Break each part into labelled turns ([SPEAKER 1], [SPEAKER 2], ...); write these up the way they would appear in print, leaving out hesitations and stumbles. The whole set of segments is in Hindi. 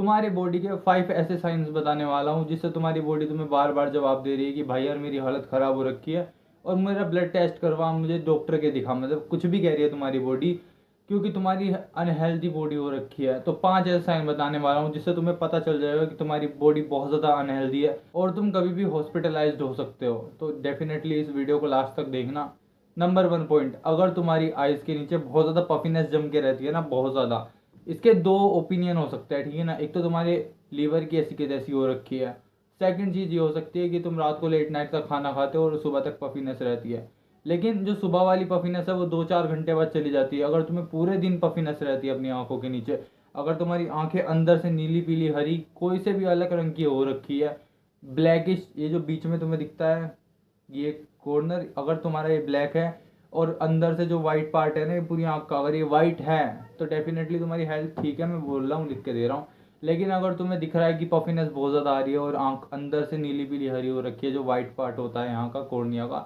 [SPEAKER 1] तुम्हारी बॉडी के 5 ऐसे साइंस बताने वाला हूँ जिससे तुम्हारी बॉडी तुम्हें बार बार जवाब दे रही है कि भाई यार मेरी हालत ख़राब हो रखी है और मेरा ब्लड टेस्ट करवा, मुझे डॉक्टर के दिखा, मतलब कुछ भी कह रही है तुम्हारी बॉडी, क्योंकि तुम्हारी अनहेल्दी बॉडी हो रखी है। तो 5 ऐसे साइन बताने वाला हूँ जिससे तुम्हें पता चल जाएगा कि तुम्हारी बॉडी बहुत ज़्यादा अनहेल्दी है और तुम कभी भी हॉस्पिटलाइज्ड हो सकते हो। तो डेफिनेटली इस वीडियो को लास्ट तक देखना। नंबर 1 पॉइंट, अगर तुम्हारी आइज़ के नीचे बहुत ज़्यादा पफिनेस जम के रहती है ना, बहुत ज़्यादा, इसके 2 ओपिनियन हो सकते हैं, ठीक है ना। एक तो तुम्हारे लीवर की ऐसी की तैसी हो रखी है। सेकंड चीज़ ये हो सकती है कि तुम रात को लेट नाइट का खाना खाते हो और सुबह तक पफिनेस रहती है। लेकिन जो सुबह वाली पफिनेस है वो 2-4 घंटे बाद चली जाती है। अगर तुम्हें पूरे दिन पफिनेस रहती है अपनी आंखों के नीचे, अगर तुम्हारी आंखें अंदर से नीली पीली हरी कोई से भी अलग रंग की हो रखी है, ब्लैकिश, ये जो बीच में तुम्हें दिखता है ये कॉर्नर, अगर तुम्हारा ये ब्लैक है और अंदर से जो वाइट पार्ट है ना ये पूरी आंख का, अगर ये वाइट है तो डेफिनेटली तुम्हारी हेल्थ ठीक है, मैं बोल रहा हूँ, लिख के दे रहा हूँ। लेकिन अगर तुम्हें दिख रहा है कि पफिनेस बहुत ज़्यादा आ रही है और आंख अंदर से नीली पीली हरी हो रखी है, जो वाइट पार्ट होता है यहाँ का कॉर्निया का,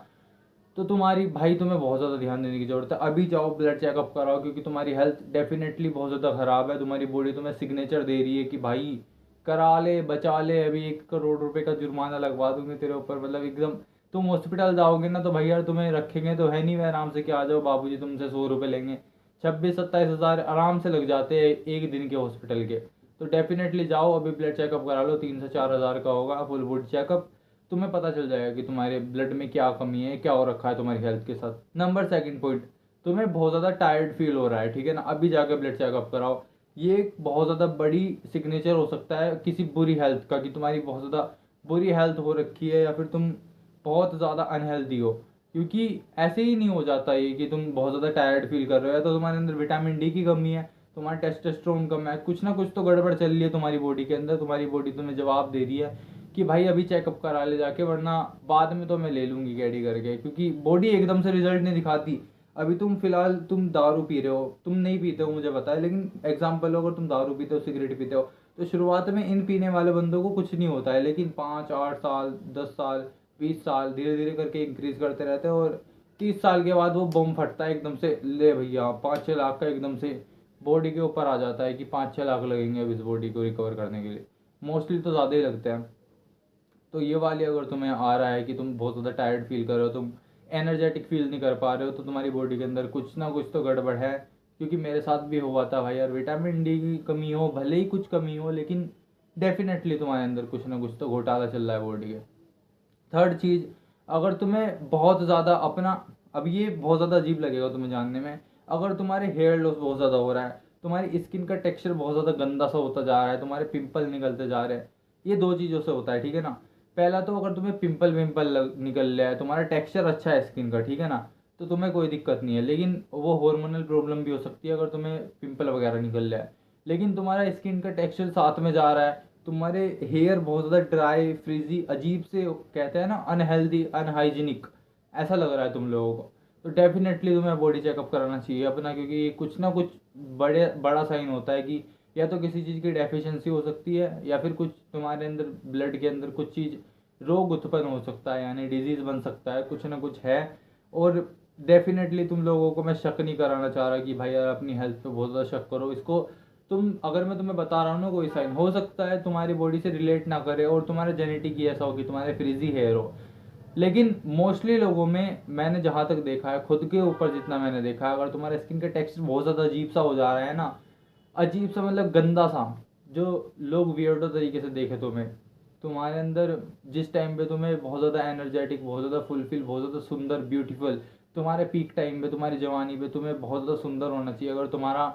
[SPEAKER 1] तो तुम्हारी भाई तुम्हें बहुत ज़्यादा ध्यान देने की ज़रूरत है। अभी जाओ ब्लड चेकअप कराओ, क्योंकि तुम्हारी हेल्थ डेफिनेटली बहुत ज़्यादा ख़राब है। तुम्हारी बॉडी तुम्हें सिग्नेचर दे रही है कि भाई करा ले, बचा ले, अभी 1 करोड़ रुपए का जुर्माना लगवा दूंगे तेरे ऊपर, मतलब एकदम। तुम हॉस्पिटल जाओगे ना तो भैया तुम्हें रखेंगे तो है नहीं, मैं आराम से, क्या आ जाओ बाबूजी तुमसे 100 रुपये लेंगे, 26-27 हज़ार आराम से लग जाते हैं एक दिन के हॉस्पिटल के। तो डेफिनेटली जाओ अभी ब्लड चेकअप करा लो, 3 से 4 हज़ार का होगा फुल बॉडी चेकअप। तुम्हें पता चल जाएगा कि तुम्हारे ब्लड में क्या कमी है, क्या हो रखा है तुम्हारी हेल्थ के साथ। नंबर 2 पॉइंट, तुम्हें बहुत ज़्यादा टायर्ड फील हो रहा है, ठीक है ना, अभी जाकर ब्लड चेकअप कराओ। ये एक बहुत ज़्यादा बड़ी सिग्नेचर हो सकता है किसी बुरी हेल्थ का, कि तुम्हारी बहुत ज़्यादा बुरी हेल्थ हो रखी है या फिर तुम बहुत ज़्यादा अनहेल्दी हो। क्योंकि ऐसे ही नहीं हो जाता ये कि तुम बहुत ज़्यादा टायर्ड फील कर रहे हो, तो तुम्हारे अंदर विटामिन डी की कमी है, तुम्हारा टेस्टोस्टेरोन कम है, कुछ ना कुछ तो गड़बड़ चल रही है तुम्हारी बॉडी के अंदर। तुम्हारी बॉडी तुम्हें जवाब दे रही है कि भाई अभी चेकअप करा ले जाके, वरना बाद में तो मैं ले लूँगी कैडी करके, क्योंकि बॉडी एकदम से रिजल्ट नहीं दिखाती। अभी तुम फिलहाल तुम दारू पी रहे हो, तुम नहीं पीते हो मुझे पता है, लेकिन एग्जाम्पल हो, अगर तुम दारू पीते हो, सिगरेट पीते हो, तो शुरुआत में इन पीने वाले बंदों को कुछ नहीं होता है, लेकिन 5-8 साल, 10 साल, 20 साल धीरे धीरे करके इंक्रीज करते रहते हैं और 30 साल के बाद वो बम फटता है एकदम से, ले भैया 5-6 लाख का एकदम से बॉडी के ऊपर आ जाता है कि 5-6 लाख लगेंगे अब इस बॉडी को रिकवर करने के लिए। मोस्टली तो ज़्यादा ही लगते हैं। तो ये वाली अगर तुम्हें आ रहा है कि तुम बहुत ज़्यादा टायर्ड फील कर रहे हो, तुम एनर्जेटिक फील नहीं कर पा रहे हो, तो तुम्हारी बॉडी के अंदर कुछ ना कुछ तो गड़बड़ है। क्योंकि मेरे साथ भी हुआ था भाई यार, विटामिन डी की कमी हो, भले ही कुछ कमी हो, लेकिन डेफिनेटली तुम्हारे अंदर कुछ ना कुछ तो घोटाला चल रहा है बॉडी के। थर्ड चीज़, अगर तुम्हें बहुत ज़्यादा अपना, अब ये बहुत ज़्यादा अजीब लगेगा तुम्हें जानने में, अगर तुम्हारे हेयर लॉस बहुत ज़्यादा हो रहा है, तुम्हारी स्किन का टेक्सचर बहुत ज़्यादा गंदा सा होता जा रहा है, तुम्हारे पिंपल निकलते जा रहे हैं, ये 2 चीज़ों से होता है, ठीक है ना। पहला तो अगर तुम्हें पिंपल विंपल निकल रहा है, तुम्हारा टेक्सचर अच्छा है स्किन का, ठीक है ना, तो तुम्हें कोई दिक्कत नहीं है। लेकिन वो हार्मोनल प्रॉब्लम भी हो सकती है अगर तुम्हें पिंपल वगैरह निकल रहा है। लेकिन तुम्हारा स्किन का टेक्सचर साथ में जा रहा है, तुम्हारे हेयर बहुत ज़्यादा ड्राई फ्रीजी अजीब से, कहते हैं ना अनहेल्दी अनहाइजीनिक, ऐसा लग रहा है तुम लोगों को, तो डेफिनेटली तुम्हें बॉडी चेकअप कराना चाहिए अपना, क्योंकि ये कुछ ना कुछ बड़ा साइन होता है कि या तो किसी चीज़ की डेफिशिएंसी हो सकती है, या फिर कुछ तुम्हारे अंदर ब्लड के अंदर कुछ चीज़ रोग उत्पन्न हो सकता है, यानी डिजीज़ बन सकता है, कुछ ना कुछ है। और डेफिनेटली तुम लोगों को मैं शक नहीं कराना चाह रहा कि भाई यार अपनी हेल्थ पे बहुत ज़्यादा शक करो इसको। तुम, अगर मैं तुम्हें बता रहा हूँ ना कोई साइन, हो सकता है तुम्हारी बॉडी से रिलेट ना करे और तुम्हारा जेनेटिक ही ऐसा हो कि तुम्हारे फ्रीजी हेयर हो। लेकिन मोस्टली लोगों में मैंने जहाँ तक देखा है, खुद के ऊपर जितना मैंने देखा है, अगर तुम्हारा स्किन का टेक्सचर बहुत ज़्यादा अजीब सा हो जा रहा है ना, अजीब सा मतलब गंदा सा, जो लोग वियर्डो तरीके से देखे तुम्हें, तुम्हारे अंदर जिस टाइम पे तुम्हें बहुत ज़्यादा एनर्जेटिक, बहुत ज़्यादा फुलफिल, बहुत ज़्यादा सुंदर, ब्यूटीफुल, तुम्हारे पीक टाइम पे, तुम्हारी जवानी पे तुम्हें बहुत ज़्यादा सुंदर होना चाहिए, अगर तुम्हारा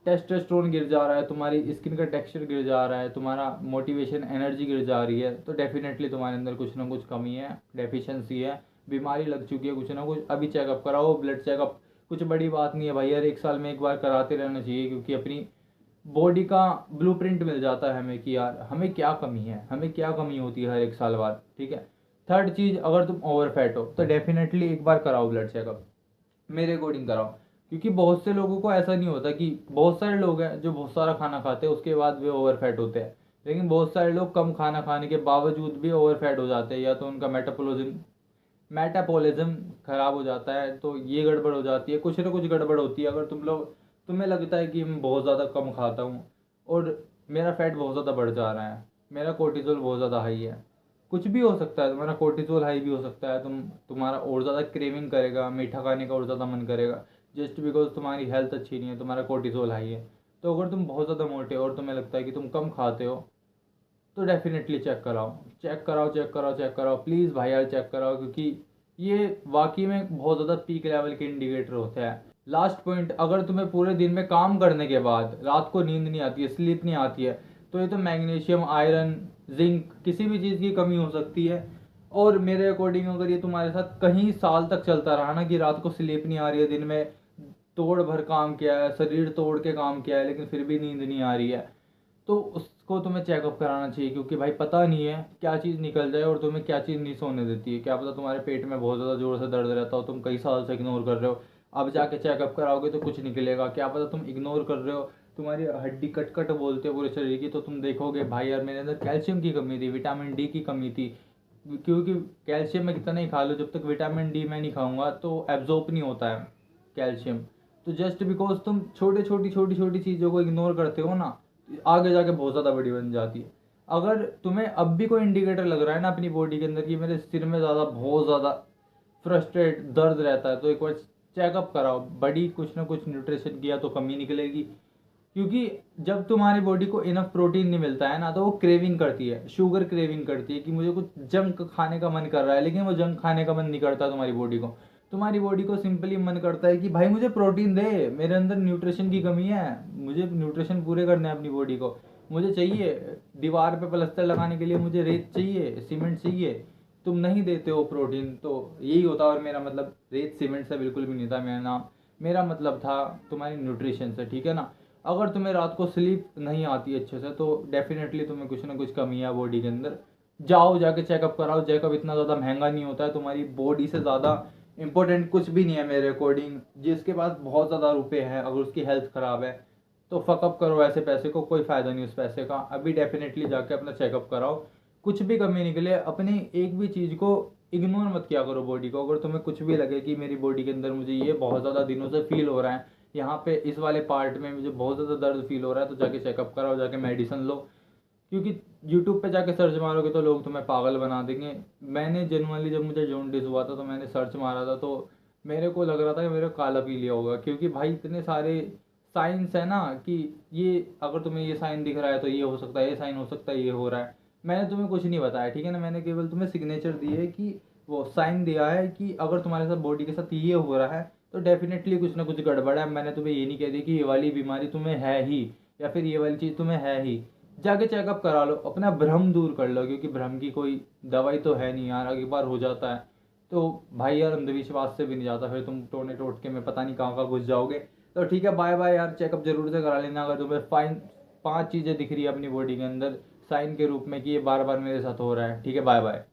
[SPEAKER 1] टेस्टोस्टेरोन गिर जा रहा है, तुम्हारी स्किन का टेक्सचर गिर जा रहा है, तुम्हारा मोटिवेशन एनर्जी गिर जा रही है, तो डेफिनेटली तुम्हारे अंदर कुछ ना कुछ कमी है, डेफिशिएंसी है, बीमारी लग चुकी है कुछ ना कुछ। अभी चेकअप कराओ, ब्लड चेकअप, कुछ बड़ी बात नहीं है भाई यार, 1 साल में एक बार कराते रहना चाहिए, क्योंकि अपनी बॉडी का ब्लूप्रिंट मिल जाता है हमें कि यार हमें क्या कमी है, हमें क्या कमी होती है हर 1 साल बाद, ठीक है। थर्ड चीज़, अगर तुम ओवर फैट हो तो डेफिनेटली एक बार कराओ ब्लड चेकअप, मेरे अकॉर्डिंग कराओ। क्योंकि बहुत से लोगों को ऐसा नहीं होता, कि बहुत सारे लोग हैं जो बहुत सारा खाना खाते हैं उसके बाद वे ओवर फैट होते हैं, लेकिन बहुत सारे लोग कम खाना खाने के बावजूद भी ओवर फैट हो जाते हैं, या तो उनका मेटाबॉलिज्म खराब हो जाता है, तो ये गड़बड़ हो जाती है, कुछ ना कुछ गड़बड़ होती है। अगर तुम्हें लगता है कि मैं बहुत ज़्यादा कम खाता हूँ और मेरा फैट बहुत ज़्यादा बढ़ जा रहा है, मेरा कोर्टिसोल बहुत ज़्यादा हाई है। कुछ भी हो सकता है, तुम्हारा कोर्टिसोल हाई भी हो सकता है, तुम्हारा और ज़्यादा क्रेविंग करेगा, मीठा खाने का और ज़्यादा मन करेगा, जस्ट बिकॉज तुम्हारी हेल्थ अच्छी नहीं है, तुम्हारा कोर्टिसोल हाई है। तो अगर तुम बहुत ज़्यादा मोटे हो और तुम्हें लगता है कि तुम कम खाते हो, तो डेफिनेटली चेक कराओ, चेक कराओ, चेक कराओ, चेक कराओ, प्लीज़ भाई यार चेक कराओ, क्योंकि ये वाकई में बहुत ज़्यादा पीक लेवल के इंडिकेटर होते हैं। लास्ट पॉइंट, अगर तुम्हें पूरे दिन में काम करने के बाद रात को नींद नहीं आती है, स्लीप नहीं आती है, तो ये तो मैग्नीशियम, आयरन, जिंक, किसी भी चीज़ की कमी हो सकती है। और मेरे अकॉर्डिंग अगर ये तुम्हारे साथ कहीं साल तक चलता रहा ना, कि रात को स्लीप नहीं आ रही है, दिन में तोड़ भर काम किया है, शरीर तोड़ के काम किया है, लेकिन फिर भी नींद नहीं आ रही है, तो उसको तुम्हें चेकअप कराना चाहिए। क्योंकि भाई पता नहीं है क्या चीज़ निकल जाए और तुम्हें क्या चीज़ नहीं सोने देती है। क्या पता तुम्हारे पेट में बहुत ज़्यादा ज़ोर से दर्द रहता हो, तुम कई साल से इग्नोर कर रहे हो, अब जाके चेकअप कराओगे तो कुछ निकलेगा। क्या पता तुम इग्नोर कर रहे हो, तुम्हारी हड्डी कट कट बोलते हो पूरे शरीर की, तो तुम देखोगे भाई यार मेरे अंदर कैल्शियम की कमी थी, विटामिन डी की कमी थी। क्योंकि कैल्शियम मैं कितना ही खा लूँ, जब तक विटामिन डी मैं नहीं खाऊंगा तो एब्जॉर्ब नहीं होता है कैल्शियम। तो जस्ट बिकॉज तुम छोटी छोटी चीज़ों को इग्नोर करते हो ना, आगे जाके बहुत ज़्यादा बड़ी बन जाती है। अगर तुम्हें अब भी कोई इंडिकेटर लग रहा है ना अपनी बॉडी के अंदर कि मेरे सिर में ज़्यादा बहुत ज़्यादा फ्रस्ट्रेट दर्द रहता है, तो एक बार चेकअप कराओ। बड़ी कुछ ना कुछ न्यूट्रिशन किया तो कमी निकलेगी। क्योंकि जब तुम्हारी बॉडी को इनफ प्रोटीन नहीं मिलता है ना, तो वो क्रेविंग करती है, शुगर क्रेविंग करती है कि मुझे कुछ जंक खाने का मन कर रहा है, लेकिन वो जंक खाने का मन नहीं करता तुम्हारी बॉडी को सिंपली मन करता है कि भाई मुझे प्रोटीन दे, मेरे अंदर न्यूट्रिशन की कमी है, मुझे न्यूट्रिशन पूरे करने हैं अपनी बॉडी को, मुझे चाहिए दीवार पे प्लास्टर लगाने के लिए, मुझे रेत चाहिए, सीमेंट चाहिए, तुम नहीं देते हो प्रोटीन। तो यही होता है। और मेरा मतलब रेत सीमेंट से बिल्कुल भी नहीं था, मेरा मतलब था तुम्हारी न्यूट्रिशन से, ठीक है ना। अगर तुम्हें रात को स्लीप नहीं आती अच्छे से, तो डेफिनेटली तुम्हें कुछ ना कुछ कमी है बॉडी के अंदर। जाओ जाके चेकअप कराओ। चेकअप इतना ज़्यादा महंगा नहीं होता है, तुम्हारी बॉडी से ज़्यादा इंपॉर्टेंट कुछ भी नहीं है मेरे अकॉर्डिंग। जिसके पास बहुत ज़्यादा रुपए हैं, अगर उसकी हेल्थ ख़राब है, तो फकअप करो ऐसे पैसे को, कोई फ़ायदा नहीं उस पैसे का। अभी डेफिनेटली जाके अपना चेकअप कराओ। कुछ भी कमी निकले, अपनी एक भी चीज़ को इग्नोर मत किया करो बॉडी को। अगर तुम्हें कुछ भी लगे कि मेरी बॉडी के अंदर मुझे ये बहुत ज़्यादा दिनों से फील हो रहा है, यहाँ पे इस वाले पार्ट में मुझे बहुत ज़्यादा दर्द फील हो रहा है, तो जाके चेकअप कराओ, जाके मेडिसिन लो। क्योंकि यूट्यूब पे जाके सर्च मारोगे तो लोग तुम्हें पागल बना देंगे। मैंने जनरली जब मुझे जॉन्डिस हुआ था, तो मैंने सर्च मारा था, तो मेरे को लग रहा था कि मेरे को काला पी लिया होगा। क्योंकि भाई इतने सारे साइंस है ना, कि ये अगर तुम्हें ये साइन दिख रहा है तो ये हो सकता है, ये साइन हो सकता है, ये हो रहा है। मैंने तुम्हें कुछ नहीं बताया, ठीक है ना। मैंने केवल तुम्हें सिग्नेचर दी है, कि वो साइन दिया है कि अगर तुम्हारे साथ बॉडी के साथ ये हो रहा है, तो डेफिनेटली कुछ ना कुछ गड़बड़ है। मैंने तुम्हें ये नहीं कह दी कि ये वाली बीमारी तुम्हें है ही, या फिर ये वाली चीज़ तुम्हें है ही। जाके चेकअप करा लो, अपना भ्रम दूर कर लो, क्योंकि भ्रम की कोई दवाई तो है नहीं यार। एक बार हो जाता है तो भाई यार अंधविश्वास से भी नहीं जाता, फिर तुम टोने टोटके में पता नहीं कहाँ कहाँ घुस जाओगे। तो ठीक है, बाय बाय यार। चेकअप जरूर से करा लेना अगर तुम्हें फाइन 5 चीज़ें दिख रही है अपनी बॉडी के अंदर साइन के रूप में कि ये बार बार मेरे साथ हो रहा है। ठीक है, बाय बाय।